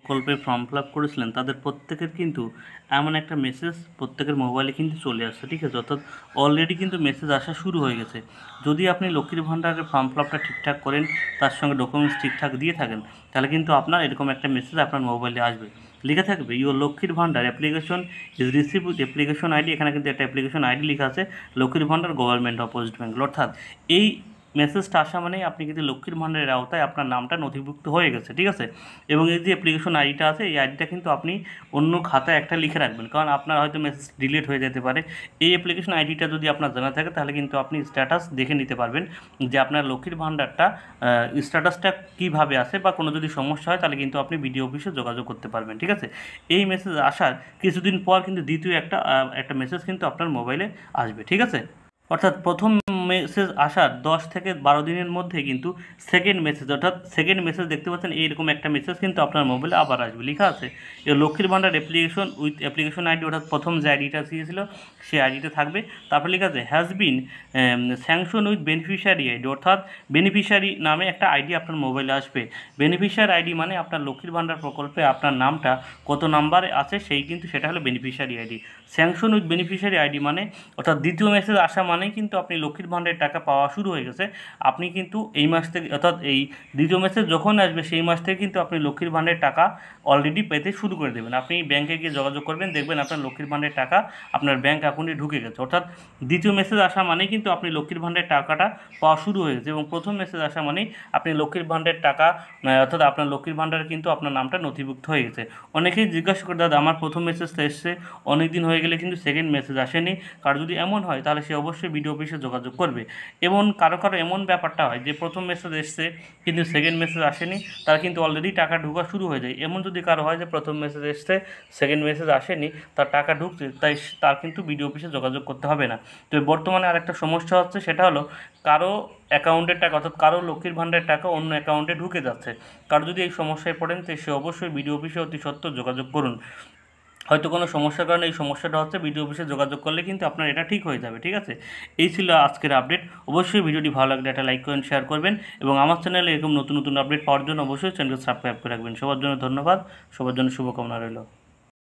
প্রকল্পে form fill up করেছিলেন তাদের প্রত্যেকের কিন্তু এমন একটা মেসেজ প্রত্যেকের মোবাইলে কিন্তু চলে আসছে, ঠিক আছে। অর্থাৎ অলরেডি কিন্তু মেসেজ আসা শুরু হয়ে গেছে। যদি আপনি লক্ষ্মীর ভাণ্ডারের ফর্ম ফিল আপটা ঠিকঠাক করেন, তার সঙ্গে ডকুমেন্টস ঠিকঠাক দিয়ে থাকেন, তাহলে কিন্তু আপনার এরকম একটা মেসেজ আপনার মোবাইলে আসবে, লিখে থাকবে ইউর লক্ষ্মীর ভাণ্ডার application is receive with application ID. এখানে কিন্তু একটা অ্যাপ্লিকেশন আইডি লেখা আছে, লক্ষ্মীর ভাণ্ডার গভর্নমেন্ট অফ ওয়েস্ট বেঙ্গল। অর্থাৎ এই মেসেজটা আসা মানেই আপনি কিন্তু লক্ষ্মীর ভাণ্ডারের আওতায় আপনার নামটা নথিভুক্ত হয়ে গেছে, ঠিক আছে। এবং এই যে অ্যাপ্লিকেশন আইডিটা আছে, এই আইডিটা কিন্তু আপনি অন্য খাতায় একটা লিখে রাখবেন, কারণ আপনার হয়তো মেসেজ ডিলিট হয়ে যেতে পারে। এই অ্যাপ্লিকেশন আইডিটা যদি আপনার জানা থাকে, তাহলে কিন্তু আপনি স্ট্যাটাস দেখে নিতে পারবেন যে আপনার লক্ষ্মীর ভাণ্ডারটা স্ট্যাটাসটা কীভাবে আসে, বা কোনো যদি সমস্যা হয় তাহলে কিন্তু আপনি বিডিও অফিসে যোগাযোগ করতে পারবেন, ঠিক আছে। এই মেসেজ আসার কিছুদিন পর কিন্তু দ্বিতীয় একটা মেসেজ কিন্তু আপনার মোবাইলে আসবে, ঠিক আছে। অর্থাৎ প্রথম মেসেজ আসার 10 থেকে 12 দিনের মধ্যে কিন্তু সেকেন্ড মেসেজ, অর্থাৎ সেকেন্ড মেসেজ দেখতে পাচ্ছেন এইরকম একটা মেসেজ কিন্তু আপনার মোবাইলে আবার আসবে, লেখা আছে লক্ষ্মীর ভাণ্ডার অ্যাপ্লিকেশন উইথ অ্যাপ্লিকেশন আইডি। অর্থাৎ প্রথম যে আইডিটা দিয়েছিল সেই আইডিটা থাকবে, তারপরে লেখা আছে has been sanction with beneficiary ID. অর্থাৎ বেনিফিশিয়ারি নামে একটা আইডি আপনার মোবাইলে আসবে। বেনিফিশিয়ারি আইডি মানে আপনার লক্ষ্মীর ভাণ্ডার প্রকল্পে আপনার নামটা কত নাম্বারে আছে সেই কিন্তু সেটা হলো beneficiary ID. Sanction with beneficiary ID মানে অর্থাৎ দ্বিতীয় মেসেজ আসা মানেই কিন্তু আপনি লক্ষ্মীর ভাণ্ডারের টাকা পাওয়া শুরু হয়ে গেছে। আপনি কিন্তু এই মাস থেকে, অর্থাৎ এই দ্বিতীয় মেসেজ যখন আসবে সেই মাস থেকে কিন্তু আপনি লক্ষ্মীর ভাণ্ডারের টাকা অলরেডি পেতে শুরু করে দেবেন। আপনি ব্যাংকে গিয়ে যোগাযোগ করবেন, দেখবেন আপনার লক্ষ্মীর ভাণ্ডারের টাকা আপনার ব্যাংক অ্যাকাউন্টে ঢুকে গেছে। অর্থাৎ দ্বিতীয় মেসেজ আসা মানেই কিন্তু আপনি লক্ষ্মীর ভাণ্ডারের টাকাটা পাওয়া শুরু হয়ে গেছে, এবং প্রথম মেসেজ আসা মানেই আপনি লক্ষ্মীর ভাণ্ডারের টাকা, অর্থাৎ আপনার লক্ষ্মীর ভাণ্ডারে কিন্তু আপনার নামটা নথিভুক্ত হয়ে গেছে। অনেকেই জিজ্ঞাসা করে, দাদা আমার প্রথম মেসেজটা এসছে, অনেক দিন হয়ে গেলে কিন্তু সেকেন্ড মেসেজ আসেনি। কার যদি এমন হয় তাহলে সে অবশ্যই বিডিও অফিসে যোগাযোগ করবে। এবং কারো এমন ব্যাপারটা হয় যে প্রথম মেসেজ এসছে কিন্তু সেকেন্ড মেসেজ আসেনি, তার কিন্তু অলরেডি টাকা ঢোকা শুরু হয়ে যায়। এমন যদি কারো হয় যে প্রথম মেসেজ এসছে সেকেন্ড মেসেজ আসেনি, তার টাকা ঢুকছে, তাই তার কিন্তু বিডিও অফিসে যোগাযোগ করতে হবে না। তো বর্তমানে আরেকটা সমস্যা হচ্ছে, সেটা হলো কারো অ্যাকাউন্টের টাকা, অর্থাৎ কারো লক্ষ্মীর ভাণ্ডারের টাকা অন্য অ্যাকাউন্টে ঢুকে যাচ্ছে। কারো যদি এই সমস্যায় পড়েন, তো সে অবশ্যই বিডিও অফিসে অতি সত্বর যোগাযোগ করুন। হয়তো কোনো সমস্যার কারণে এই সমস্যাটা হচ্ছে, বিডিও অফিসে যোগাযোগ করলে কিন্তু আপনার এটা ঠিক হয়ে যাবে, ঠিক আছে। এই ছিল আজকের আপডেট। অবশ্যই ভিডিওটি ভালো লাগলে একটা লাইক করেন, শেয়ার করবেন, এবং আমার চ্যানেলে এরকম নতুন নতুন আপডেট পাওয়ার জন্য অবশ্যই চ্যানেলকে সাবস্ক্রাইব করে রাখবেন। সবার জন্য ধন্যবাদ, সবার জন্য শুভকামনা রইল।